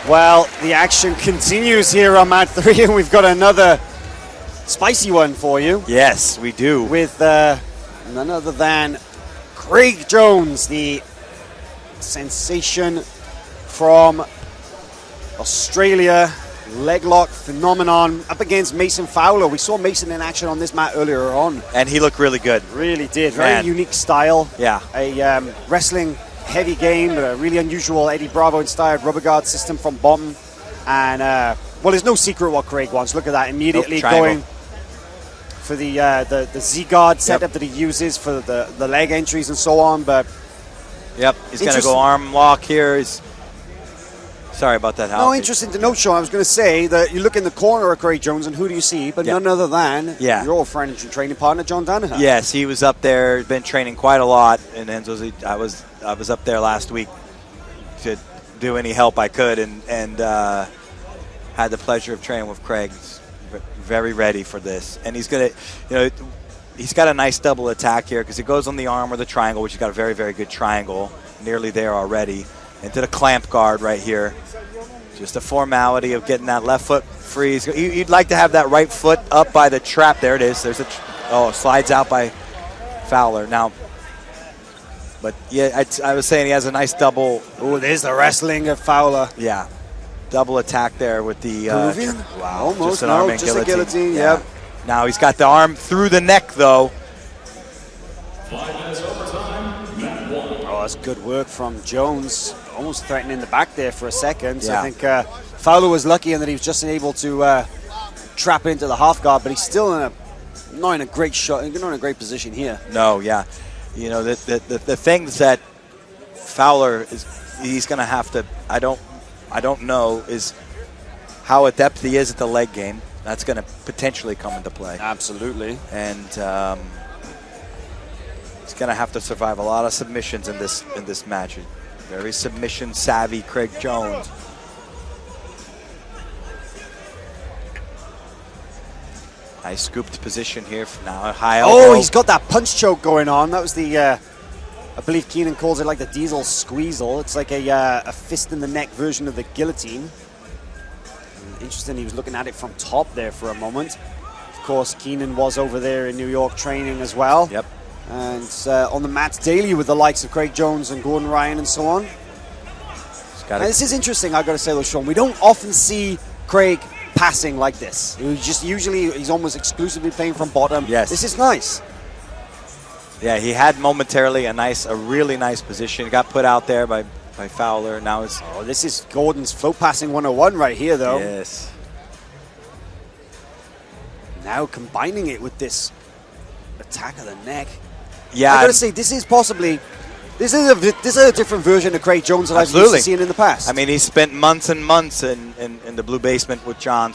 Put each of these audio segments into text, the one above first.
Well, the action continues here on mat 3, and we've got another spicy one for you. Yes, we do. With none other than Craig Jones, the sensation from Australia, leg lock phenomenon, up against Mason Fowler. We saw Mason in action on this mat earlier on. And he looked really good. Really did. Very unique style. Yeah. A wrestling heavy game, a really unusual Eddie Bravo-inspired rubber guard system from bottom. And, well, there's no secret what Craig wants. Look at that. Immediately going for the Z-guard setup that he uses for the leg entries and so on. But yep, he's going to go arm lock here. Sorry about that, Hal. No, interesting to note, Sean. I was going to say that you look in the corner of Craig Jones, and who do you see? But none other than your old friend and training partner, John Danaher. Yes, he was up there, been training quite a lot. And Enzo's, I was up there last week to do any help I could, and had the pleasure of training with Craig. He's very ready for this, and he's going to, he's got a nice double attack here because it goes on the arm or the triangle, which he's got a very, very good triangle, nearly there already. Into the clamp guard right here. Just a formality of getting that left foot free. You'd like to have that right foot up by the trap. There it is. There's slides out by Fowler. Now, but yeah, I was saying he has a nice double. Oh, there's the wrestling of Fowler. Yeah. Double attack there with the Peruvian? Wow. Almost. Just an arm and guillotine. A guillotine. Yeah. Yep. Now he's got the arm through the neck, though. Oh, that's good work from Jones. Almost threatening the back there for a second. So yeah. I think Fowler was lucky in that he was just able to trap into the half guard, but he's still not in a great shot, not in a great position here. No, yeah. The things that Fowler he's going to have to. I don't know is how adept he is at the leg game. That's going to potentially come into play. Absolutely. And he's going to have to survive a lot of submissions in this match. Very submission savvy, Craig Jones. Nice scooped position here for now. High elbow. Oh, he's got that punch choke going on. That was the, I believe Keenan calls it like the diesel squeezle. It's like a fist in the neck version of the guillotine. Interesting, he was looking at it from top there for a moment. Of course, Keenan was over there in New York training as well. Yep. And on the mats daily with the likes of Craig Jones and Gordon Ryan and so on. And this is interesting, I've got to say though, Sean. We don't often see Craig passing like this. He's almost exclusively playing from bottom. Yes. This is nice. Yeah, he had momentarily a really nice position. He got put out there by Fowler. Now it's... Oh, this is Gordon's float passing 101 right here, though. Yes. Now combining it with this attack of the neck. Yeah, I got to say, this is a different version of Craig Jones that I've used to seeing in the past. I mean, he spent months and months in the blue basement with John,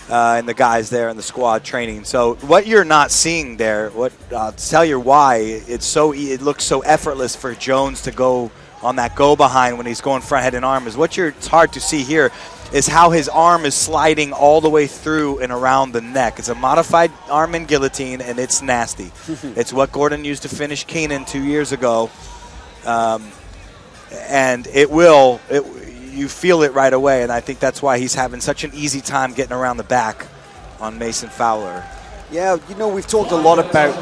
and the guys there in the squad training. So what you're not seeing there, I'll tell you why it looks so effortless for Jones to go on that go behind when he's going front head and arm. It's hard to see here is how his arm is sliding all the way through and around the neck. It's a modified arm and guillotine, and it's nasty. It's what Gordon used to finish Keenan 2 years ago. And you feel it right away, and I think that's why he's having such an easy time getting around the back on Mason Fowler. Yeah, we've talked a lot about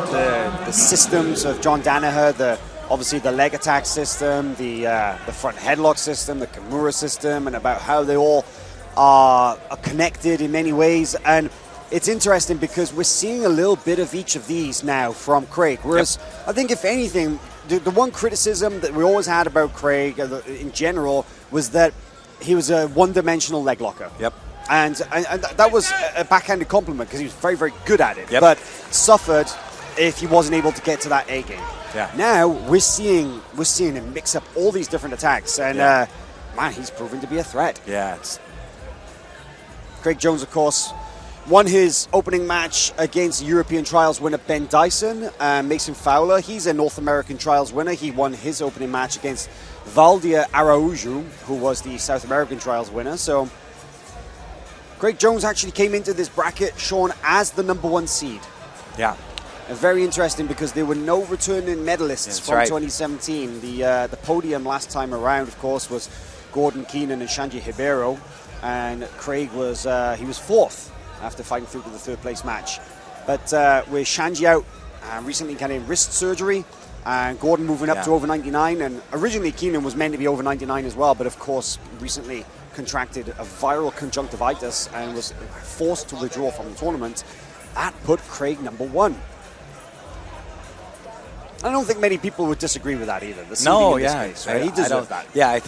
the systems of John Danaher, obviously the leg attack system, the front headlock system, the Kimura system, and about how they all are connected in many ways. And it's interesting because we're seeing a little bit of each of these now from Craig. Whereas I think if anything, the one criticism that we always had about Craig in general was that he was a one-dimensional leg locker. Yep. And that was a backhanded compliment because he was very, very good at it. Yep. But suffered if he wasn't able to get to that A game. Yeah. Now we're seeing him mix up all these different attacks, and man, he's proven to be a threat. Yeah. Craig Jones, of course, won his opening match against European Trials winner Ben Dyson. Mason Fowler, he's a North American Trials winner. He won his opening match against Valdir Araújo, who was the South American Trials winner. So Craig Jones actually came into this bracket, Sean, as the #1 seed. Yeah. Very interesting because there were no returning medalists from 2017. The podium last time around, of course, was Gordon Keenan and Shanji Ribeiro, and Craig was he was fourth after fighting through to the third place match. But with Shanji out recently getting wrist surgery, and Gordon moving up to over 99, and originally Keenan was meant to be over 99 as well, but of course recently contracted a viral conjunctivitis and was forced to withdraw from the tournament. That put Craig number one. I don't think many people would disagree with that either. The No, in this yeah, case, right? He deserved that. Yeah, I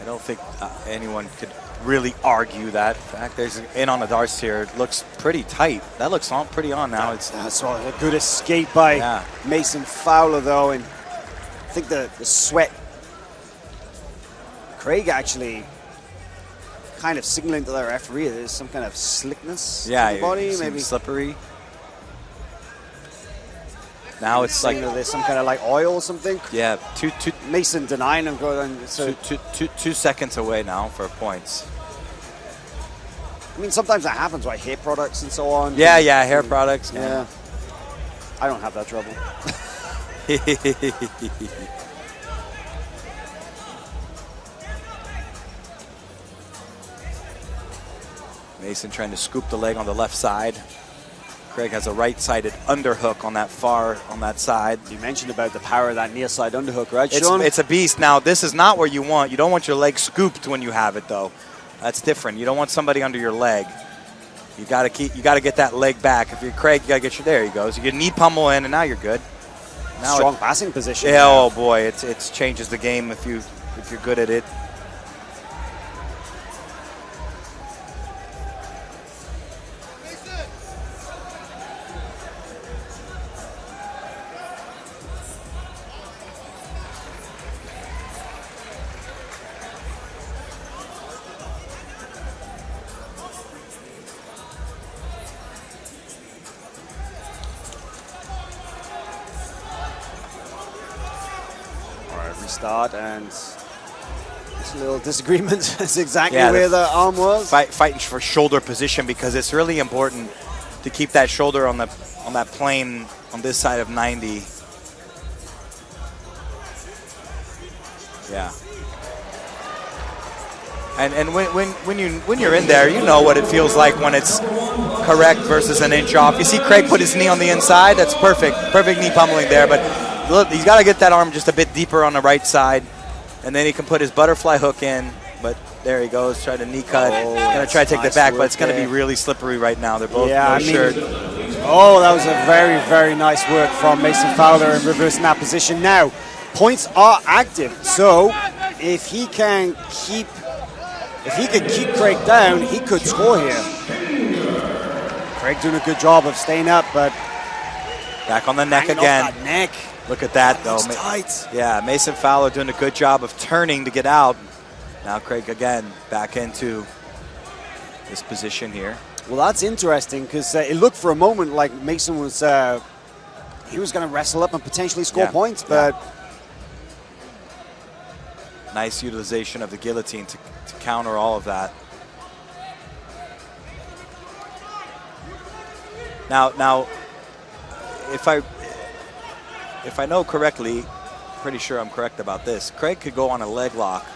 don't think anyone could really argue that. In fact, there's in on the darts here. It looks pretty tight. That looks on pretty on now. That's a good escape by Mason Fowler, though, and I think the sweat. Craig actually kind of signaling to the referee there's some kind of slickness to the body, maybe slippery. Now it's like there's some kind of like oil or something. Yeah, Mason denying him going. So 2 seconds away now for points. I mean, sometimes that happens, right? Hair products and so on. Yeah, hair products. Yeah. I don't have that trouble. Mason trying to scoop the leg on the left side. Craig has a right-sided underhook on that side. You mentioned about the power of that near side underhook, right, Sean? It's a beast. Now, this is not where you want. You don't want your leg scooped when you have it, though. That's different. You don't want somebody under your leg. You got to get that leg back. If you're Craig, you got to get your. There he goes. You get knee pummel in, and now you're good. Now strong passing position. Yeah. Oh boy, it changes the game if you're good at it. Restart, and this little disagreement is exactly where the arm was. Fighting for shoulder position, because it's really important to keep that shoulder on that plane on this side of 90. Yeah. And when you're in there, you know what it feels like when it's correct versus an inch off. You see Craig put his knee on the inside. That's perfect knee pummeling there, but look, he's got to get that arm just a bit deeper on the right side, and then he can put his butterfly hook in. But there he goes, try to knee cut. Gonna try to take the back, but it's gonna be really slippery right now. They're both shirt. Oh, that was a very, very nice work from Mason Fowler in reversing that position. Now, points are active, so if he can keep Craig down, he could score here. Craig doing a good job of staying up, but back on the neck again. That neck. Look at that, though. Tight. Yeah, Mason Fowler doing a good job of turning to get out. Now Craig again back into this position here. Well, that's interesting, because it looked for a moment like Mason was he was going to wrestle up and potentially score points, but nice utilization of the guillotine to counter all of that. Now, if I know correctly, pretty sure I'm correct about this, Craig could go on a leg lock,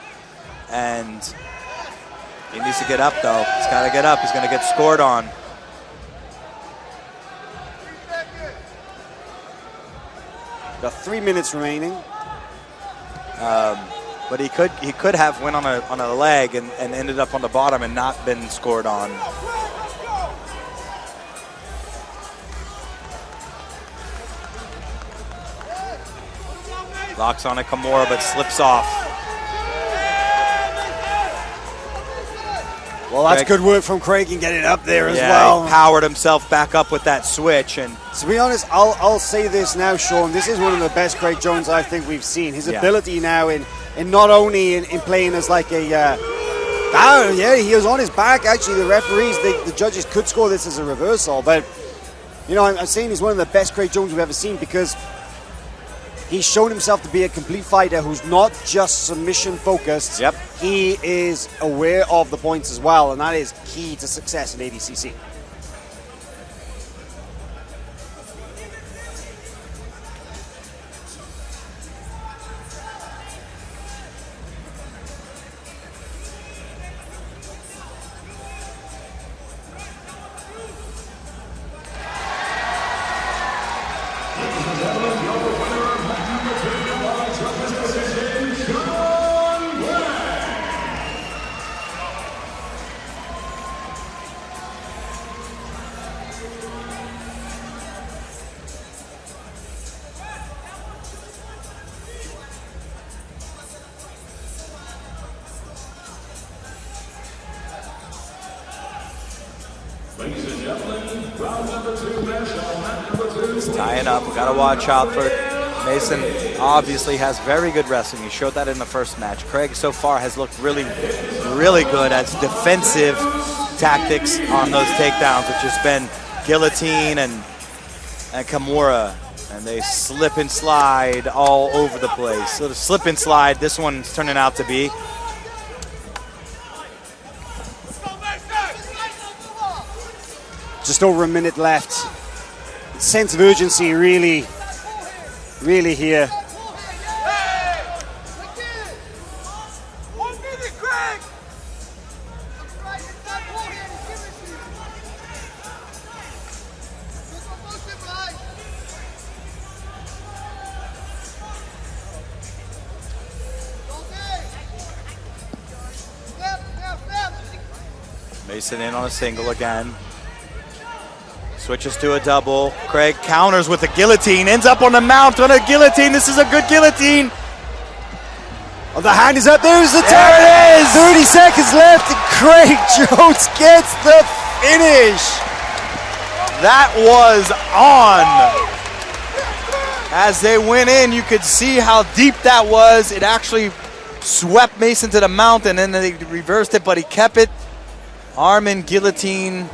and he needs to get up, though. He's got to get up. He's going to get scored on. Got 3 minutes remaining. But he could have went on a leg and ended up on the bottom and not been scored on. Locks on a Kimura, but slips off. Well, that's good work from Craig in getting up there as well. He powered himself back up with that switch. And to be honest, I'll say this now, Sean. This is one of the best Craig Jones I think we've seen. His ability now in not only in playing as like a down, he was on his back. Actually, the referees, the judges could score this as a reversal. But, you know, I'm saying he's one of the best Craig Jones we've ever seen, because he's shown himself to be a complete fighter who's not just submission focused. Yep. He is aware of the points as well, and that is key to success in ADCC. He's tying up. We got to watch out for Mason. Obviously has very good wrestling. He showed that in the first match. Craig so far has looked really, really good at defensive tactics on those takedowns, which has been guillotine and Kimura. And they slip and slide all over the place. So the slip and slide, this one's turning out to be. Just over a minute left. Sense of urgency really, really here. Mason in on a single again. Switches to a double. Craig counters with a guillotine. Ends up on the mount on a guillotine. This is a good guillotine. Oh, the hand is up. There's the There it is. 30 seconds left. And Craig Jones gets the finish. That was on. As they went in, you could see how deep that was. It actually swept Mason to the mount, and then they reversed it, but he kept it. Arm in guillotine.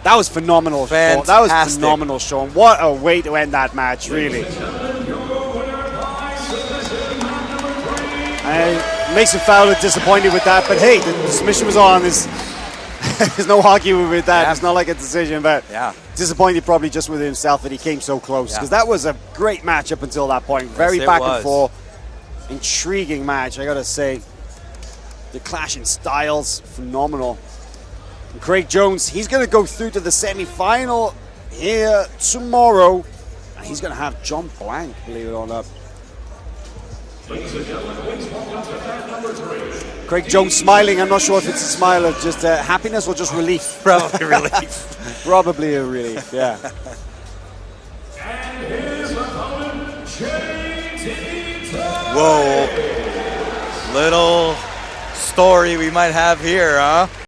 That was phenomenal. Fantastic. That was phenomenal, Sean. What a way to end that match, really. Mason Fowler disappointed with that, but hey, the submission was on. There's no arguing with that. Yeah. It's not like a decision, but disappointed probably just with himself that he came so close, because that was a great match up until that point. Very back and forth. Intriguing match, I gotta say. The clash in styles, phenomenal. And Craig Jones, he's going to go through to the semi-final here tomorrow. And he's going to have John Blank, believe it or not. Craig Jones smiling. I'm not sure if it's a smile of just happiness or just relief. Probably relief. Probably a relief, yeah. Whoa. Little story we might have here, huh?